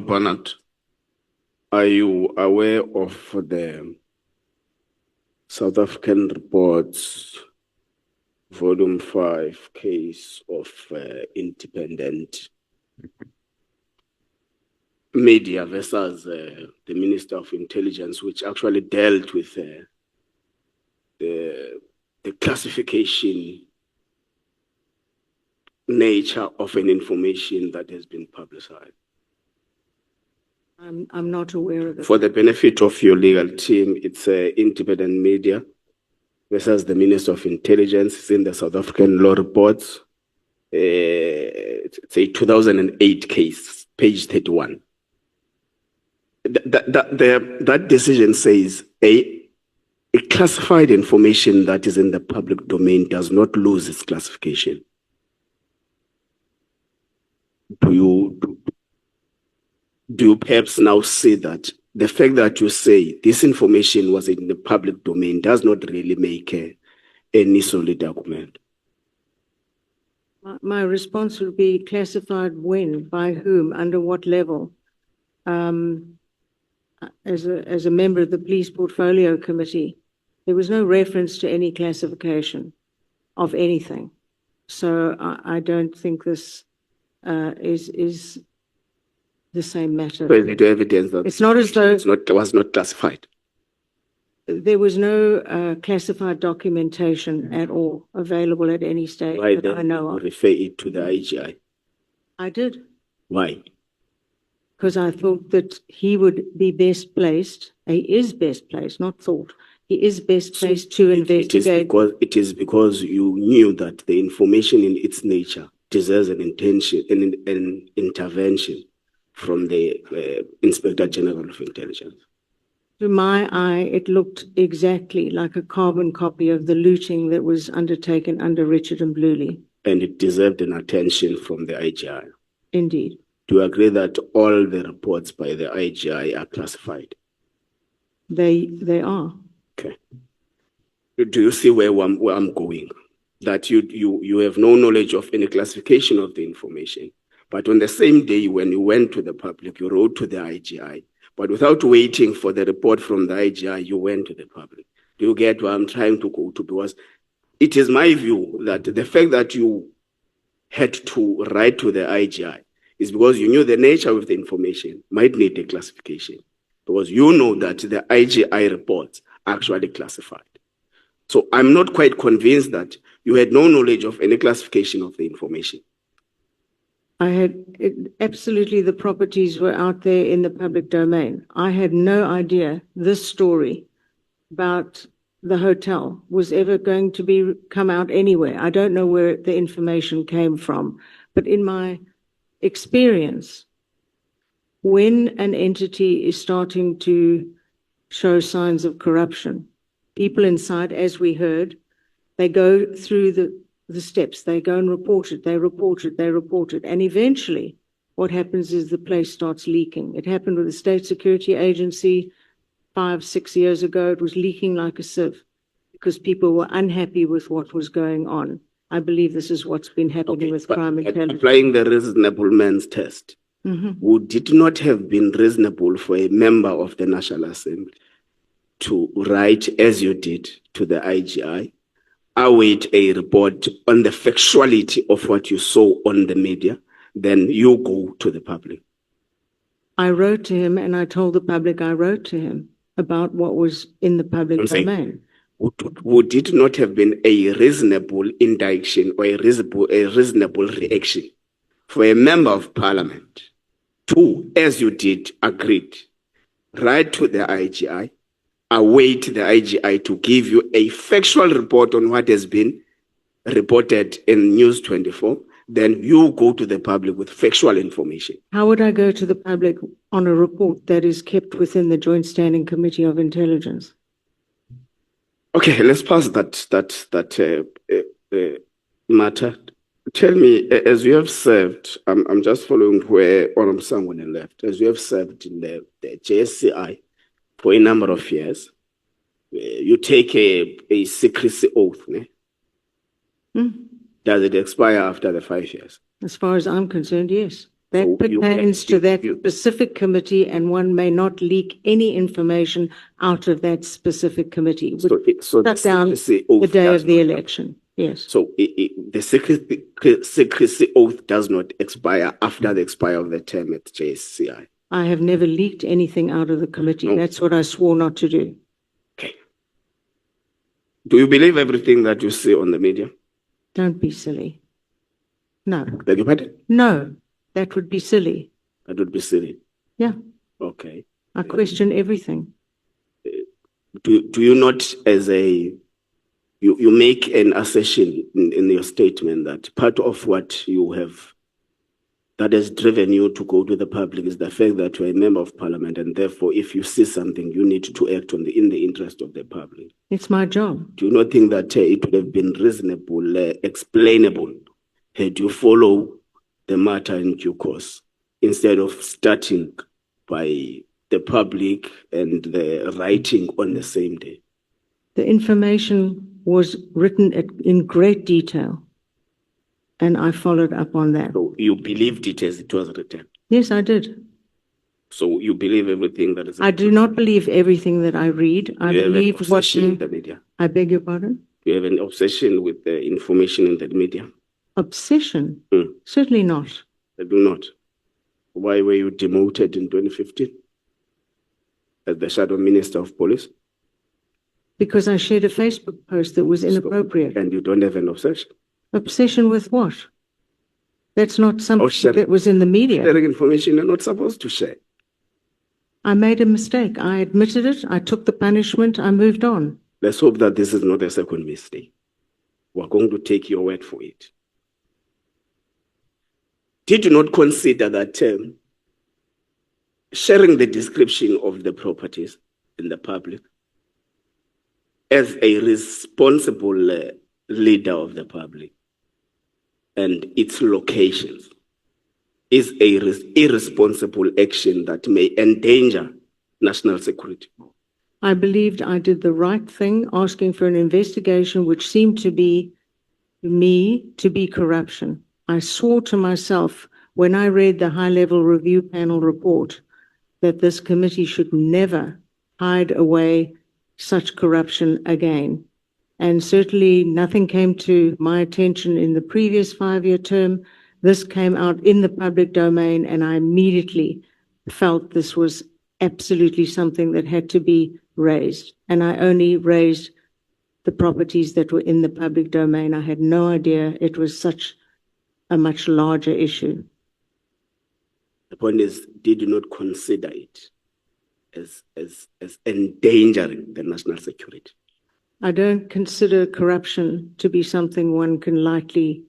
Barnard, are you aware of the South African Reports, Volume 5, case of independent media versus the Minister of Intelligence, which actually dealt with the classification nature of an information that has been publicized? I'm not aware of it. For the benefit of your legal team, it's independent media versus the Minister of Intelligence. It's in the South African Law Reports. It's a 2008 case, page 31. That decision says a classified information that is in the public domain does not lose its classification. Do you perhaps now say that the fact that you say this information was in the public domain does not really make any solid argument? My response would be classified when, by whom, under what level. As a member of the Police Portfolio Committee, there was no reference to any classification of anything. So I don't think this is the same matter. So is it evidence that it's not as though it was not classified? There was no classified documentation at all available at any stage that I know of. Refer it to the IGI. I did. Why? Because I thought that he would be best placed. He is best placed, not thought. He is best placed to investigate. It is because you knew that the information in its nature deserves an intervention from the Inspector General of Intelligence. To my eye, it looked exactly like a carbon copy of the looting that was undertaken under Richard and Bluely. And it deserved an attention from the IGI. Indeed. Do you agree that all the reports by the IGI are classified? They are. Okay. Do you see where I'm going? That you have no knowledge of any classification of the information, but on the same day when you went to the public, you wrote to the IGI, but without waiting for the report from the IGI, you went to the public. Do you get where I'm trying to go to? Because it is my view that the fact that you had to write to the IGI is because you knew the nature of the information might need a classification, because you know that the IGI reports are actually classified. So I'm not quite convinced that you had no knowledge of any classification of the information. I had absolutely, the properties were out there in the public domain. I had no idea this story about the hotel was ever going to come out anywhere. I don't know where the information came from, but in my experience, when an entity is starting to show signs of corruption, people inside, as we heard, they go through the steps, they go and report it, they report it, and eventually what happens is the place starts leaking. It happened with the State Security Agency 5-6 years ago. It was leaking like a sieve because people were unhappy with what was going on. I believe this is what's been happening with crime intelligence. Applying the reasonable man's test, would it not have been reasonable for a member of the National Assembly to write, as you did, to the IGI, await a report on the factuality of what you saw on the media, then you go to the public? I wrote to him and I told the public I wrote to him about what was in the public domain. Would it not have been a reasonable indiction or a reasonable reaction for a member of parliament to, as you did, agreed, write to the IGI, await the IGI to give you a factual report on what has been reported in News 24, then you go to the public with factual information? How would I go to the public on a report that is kept within the Joint Standing Committee of Intelligence? Okay, let's pass that matter. Tell me, as you have served, I'm just following where Honourable Sangweni left, as you have served in the JSCI for a number of years, you take a secrecy oath, ne? Does it expire after the 5 years? As far as I'm concerned, yes. That So pertains to that specific committee, and one may not leak any information out of that specific committee. So Shut down secrecy the oath day does of the not- election. Yes. So the secrecy oath does not expire after the expire of the term at JSCI. I have never leaked anything out of the committee. No. That's what I swore not to do. Okay. Do you believe everything that you see on the media? Don't be silly. No. Beg your pardon? No, that would be silly. That would be silly. Yeah. Okay. I question everything. Do you not, as you make an assertion in your statement that part of what you have that has driven you to go to the public is the fact that you're a member of parliament, and therefore if you see something you need to act on in the interest of the public. It's my job. Do you not think that it would have been reasonable, explainable, had you follow the matter in due course, instead of starting by the public and the writing on the same day? The information was written in great detail, and I followed up on that. So you believed it as it was written? Yes, I did. So you believe everything that is written? I do not believe everything that I read. I believe what in the media? I beg your pardon? You have an obsession with the information in the media? Obsession? Certainly not. I do not. Why were you demoted in 2015 as the Shadow Minister of Police? Because I shared a Facebook post that was inappropriate. And you don't have an obsession? Obsession with what? That's not something that was in the media. Sharing information you're not supposed to share. I made a mistake. I admitted it. I took the punishment. I moved on. Let's hope that this is not a second mistake. We're going to take your word for it. Did you not consider that sharing the description of the properties in the public as a responsible leader of the public and its locations is a irresponsible action that may endanger national security? I believed I did the right thing, asking for an investigation which seemed to be corruption. I swore to myself when I read the high-level review panel report that this committee should never hide away such corruption again. And certainly nothing came to my attention in the previous 5-year term. This came out in the public domain, and I immediately felt this was absolutely something that had to be raised. And I only raised the properties that were in the public domain. I had no idea it was such a much larger issue. The point is, did you not consider it as endangering the national security? I don't consider corruption to be something one can lightly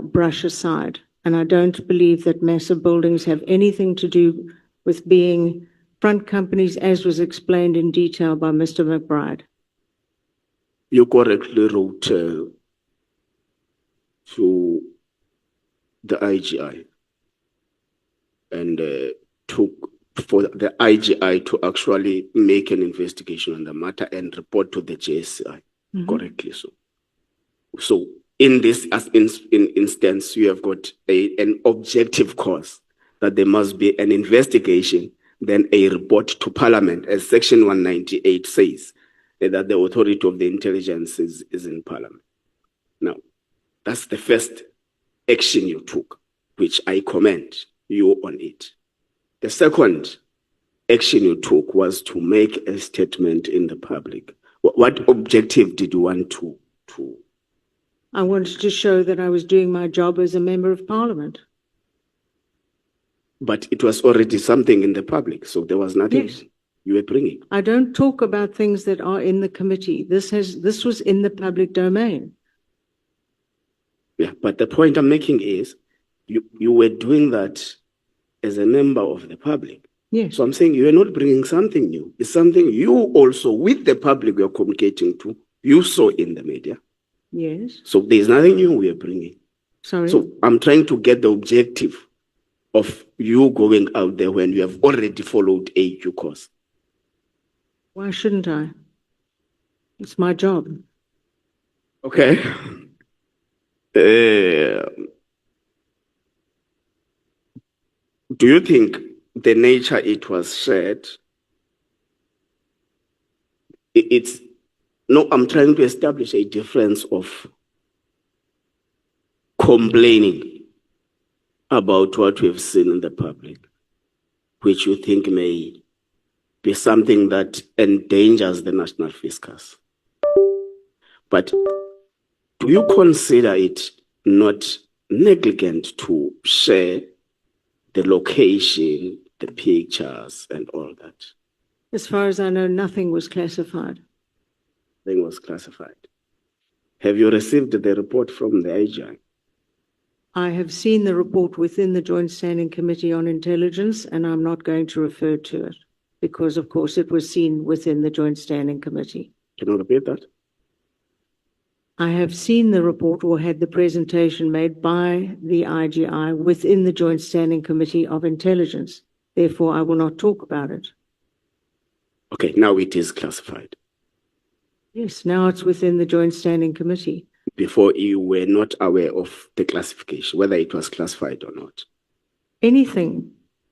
brush aside. And I don't believe that massive buildings have anything to do with being front companies, as was explained in detail by Mr. McBride. You correctly wrote to the IGI and took for the IGI to actually make an investigation on the matter and report to the JSCI, correctly so. So in this instance, you have got an objective cause that there must be an investigation, then a report to Parliament, as Section 198 says, that the authority of the intelligence is in Parliament. Now, that's the first action you took, which I commend you on it. The second action you took was to make a statement in the public. What objective did you want to? I wanted to show that I was doing my job as a member of Parliament. But it was already something in the public, so there was nothing you were bringing. I don't talk about things that are in the committee. This was in the public domain. Yeah, but the point I'm making is you were doing that as a member of the public. Yes. So I'm saying you are not bringing something new. It's something you also, with the public you're communicating to, you saw in the media. Yes. So there's nothing new we are bringing. Sorry? So I'm trying to get the objective of you going out there when you have already followed a due course. Why shouldn't I? It's my job. Okay. Do you think the nature it was shared, no, I'm trying to establish a difference of complaining about what we've seen in the public, which you think may be something that endangers the national fiscus. But do you consider it not negligent to share the location, the pictures, and all that? As far as I know, nothing was classified. Nothing was classified. Have you received the report from the IGI? I have seen the report within the Joint Standing Committee on Intelligence, and I'm not going to refer to it because, of course, it was seen within the Joint Standing Committee. Can you repeat that? I have seen the report or had the presentation made by the IGI within the Joint Standing Committee of Intelligence. Therefore, I will not talk about it. Okay, now it is classified. Yes, now it's within the Joint Standing Committee. Before, you were not aware of the classification, whether it was classified or not. Anything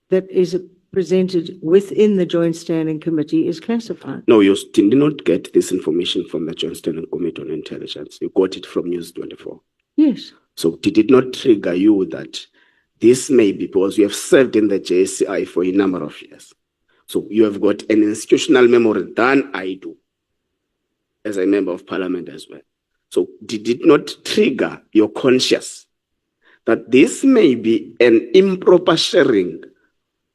that is presented within the Joint Standing Committee is classified. No, you did not get this information from the Joint Standing Committee on Intelligence. You got it from News 24. Yes. So did it not trigger you that this may be because you have served in the JSCI for a number of years? So you have got an institutional memory than I do as a member of Parliament as well. So did it not trigger your conscience that this may be an improper sharing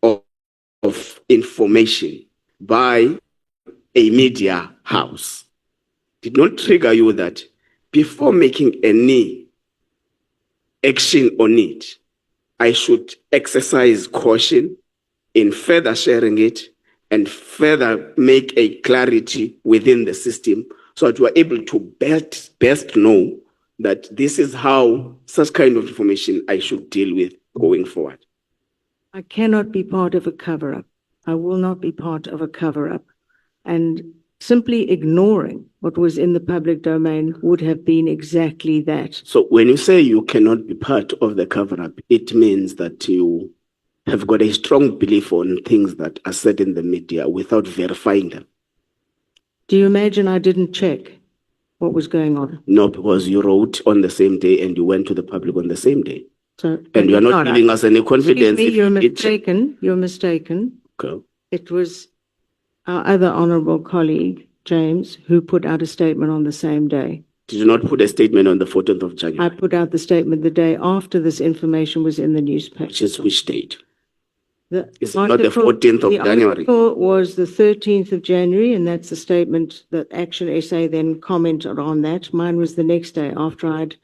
of information by a media house? Did not trigger you that before making any action on it, I should exercise caution in further sharing it and further make a clarity within the system so that we're able to best know that this is how such kind of information I should deal with going forward? I cannot be part of a cover-up. I will not be part of a cover-up. And simply ignoring what was in the public domain would have been exactly that. So when you say you cannot be part of the cover-up, it means that you have got a strong belief on things that are said in the media without verifying them. Do you imagine I didn't check what was going on? No, because you wrote on the same day and you went to the public on the same day. So, and you are not giving us any confidence. Excuse me, you're mistaken. You're mistaken. Okay. It was our other honourable colleague, James, who put out a statement on the same day. Did you not put a statement on the 14th of January? I put out the statement the day after this information was in the newspaper. Which is which date? It's not the 14th of January. The article was the 13th of January, and that's the statement that Action SA then commented on that. Mine was the next day after I'd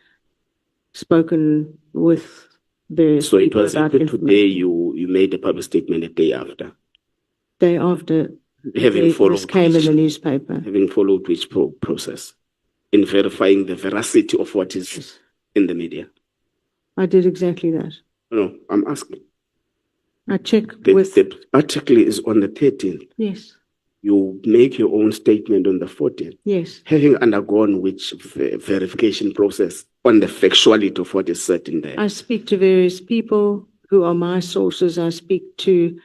spoken with various people. So it was about today you made a public statement a day after? Day after this came in the newspaper. Having followed which process? In verifying the veracity of what is in the media? I did exactly that. No, I'm asking. I checked with... The article is on the 13th. Yes. You make your own statement on the 14th. Yes. Having undergone which verification process on the factuality of what is said in there? I speak to various people who are my sources. I spoke to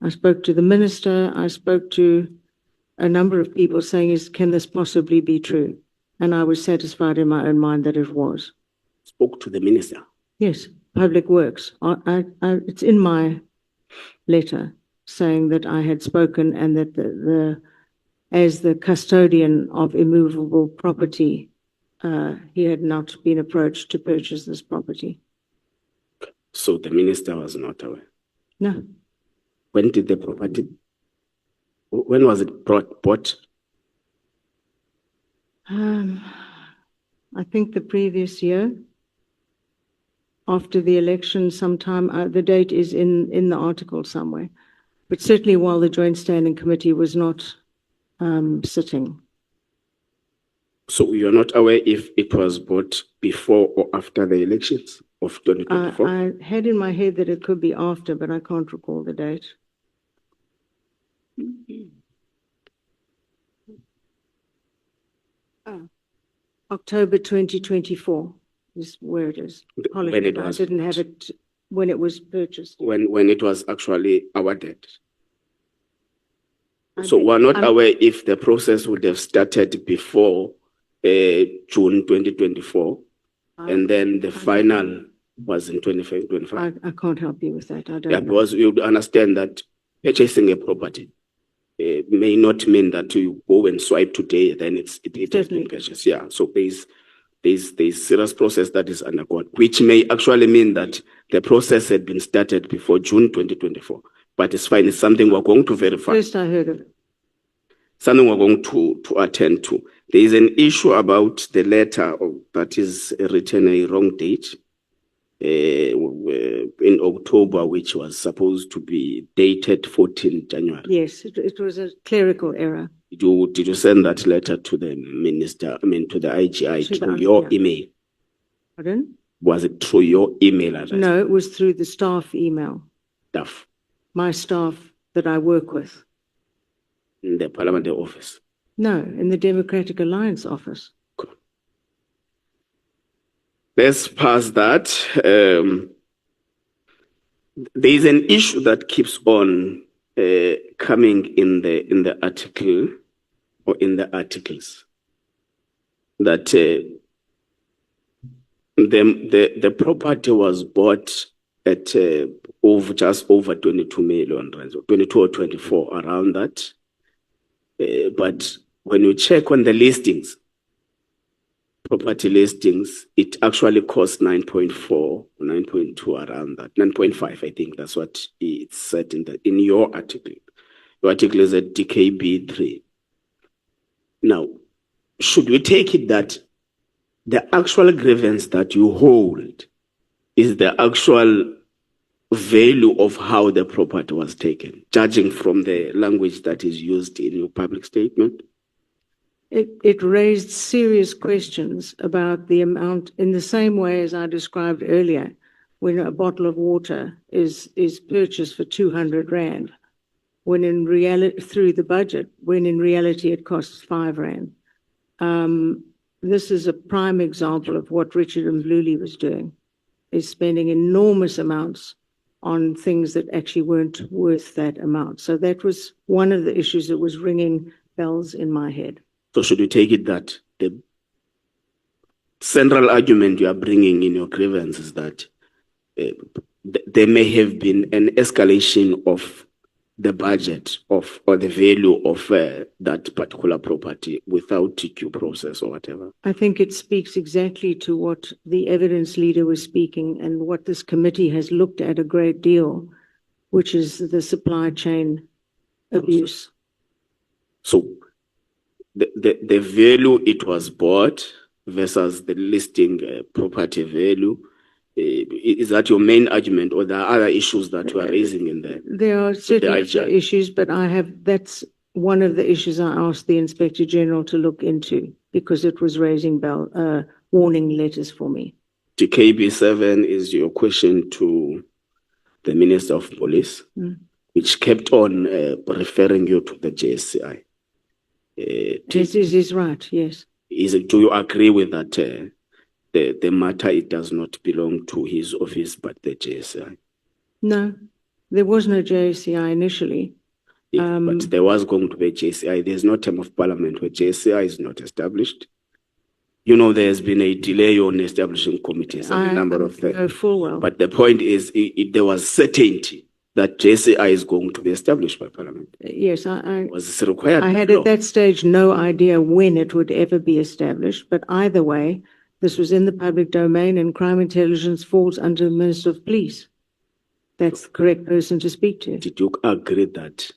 the minister. I spoke to a number of people saying, can this possibly be true? And I was satisfied in my own mind that it was. Spoke to the minister? Yes, Public Works. It's in my letter saying that I had spoken and that as the custodian of immovable property, he had not been approached to purchase this property. So the minister was not aware? No. When did the property, when was it bought? I think the previous year, after the election sometime, the date is in the article somewhere, but certainly while the Joint Standing Committee was not sitting. So you're not aware if it was bought before or after the elections of 2024? I had in my head that it could be after, but I can't recall the date. October 2024 is where it is. Apologies, I didn't have it when it was purchased. when it was actually awarded. I So think we're not I'm- aware if the process would have started before June 2024, and then the final was in 2025. I can't help you with that. I don't Yeah, know. because you understand that purchasing a property may not mean that you go and swipe today, then it has been Certainly. purchased. Yeah, so there's serious process that is undergone, which may actually mean that the process had been started before June 2024. But it's fine. It's something we're going to verify. First I heard of it. Something we're going to attend to. There is an issue about the letter that is written a wrong date in October, which was supposed to be dated 14 January. Yes, it was a clerical error. Did you send that letter to the minister, to the IGI, To the through your yeah. email? Pardon? Was it through your email address? No, it was through the staff email, Staff my staff that I work with. in the Parliamentary office. No, in the Democratic Alliance office. Let's pass that. There is an issue that keeps on coming in the article or in the articles that the property was bought at just over 22 million rands, 22 or 24, around that. But when you check on the listings, property listings, it actually costs 9.4, 9.2, around that, 9.5, I think that's what it's said in your article. Your article is at DKB3. Now, should we take it that the actual grievance that you hold is the actual value of how the property was taken, judging from the language that is used in your public statement? It raised serious questions about the amount, in the same way as I described earlier, when a bottle of water is purchased for 200 Rand, when in reality, through the budget, when in reality it costs 5 Rand. This is a prime example of what Richard Mkhwanazi was doing, is spending enormous amounts on things that actually weren't worth that amount. So that was one of the issues that was ringing bells in my head. So should we take it that the central argument you are bringing in your grievance is that there may have been an escalation of the budget of or the value of that particular property without due process or whatever? I think it speaks exactly to what the evidence leader was speaking and what this committee has looked at a great deal, which is the supply chain abuse. So the value it was bought versus the listing property value, is that your main argument, or there are other issues that you are raising in there? There are certainly issues, but that's one of the issues I asked the Inspector General to look into, because it was raising warning letters for me. TKB7 is your question to the Minister of Police, which kept on referring you to the JSCI. This is right, yes. Do you agree with that? The matter, it does not belong to his office, but the JSCI? No, there was no JSCI initially. Yeah, but there was going to be a JSCI. There's no term of parliament where JSCI is not established. You know, there's been a delay on establishing committees and a number of things. Full well. But the point is, there was certainty that JSCI is going to be established by Parliament. Yes, was this required? I had at that stage no idea when it would ever be established, but either way, this was in the public domain, and crime intelligence falls under the Minister of Police. That's the correct person to speak to. Did you agree that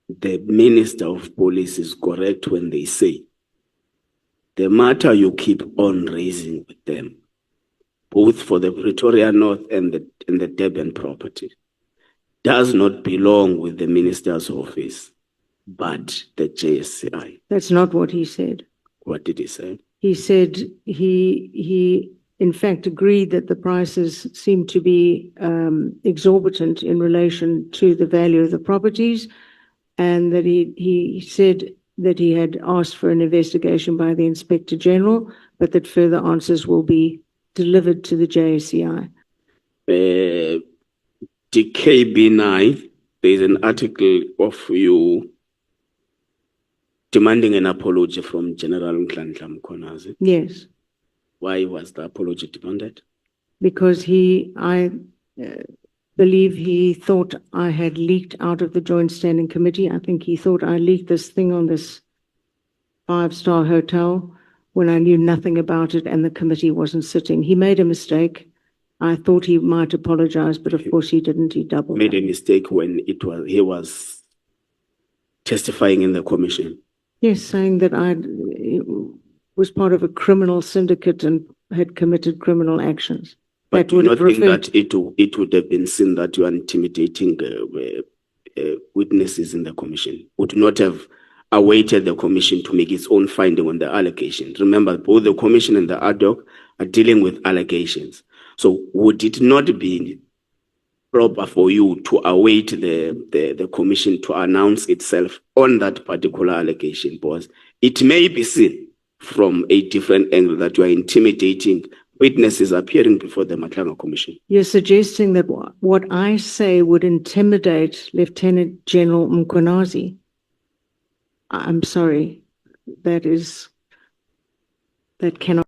the Minister of Police is correct when they say the matter you keep on raising with them, both for the Pretoria North and the Durban property, does not belong with the Minister's office, but the JSCI? That's not what he said. What did he say? He said he in fact agreed that the prices seemed to be exorbitant in relation to the value of the properties, and that he said that he had asked for an investigation by the Inspector General, but that further answers will be delivered to the JSCI. DKB9, there is an article of you demanding an apology from General Nhlanhla Mkhwanazi. Yes. Why was the apology demanded? Because I believe he thought I had leaked out of the Joint Standing Committee. I think he thought I leaked this thing on this 5-star hotel when I knew nothing about it and the committee wasn't sitting. He made a mistake. I thought he might apologize, but of course he didn't. He doubled. Made a mistake when he was testifying in the commission. Yes, saying that I was part of a criminal syndicate and had committed criminal actions. But do you not think that it would have been seen that you are intimidating witnesses in the commission? Would not have awaited the commission to make its own finding on the allegations. Remember, both the commission and the ad hoc are dealing with allegations. So would it not be proper for you to await the commission to announce itself on that particular allegation? Because it may be seen from a different angle that you are intimidating witnesses appearing before the Matlanga Commission. You're suggesting that what I say would intimidate Lieutenant-General Mkhwanazi. I'm sorry, that cannot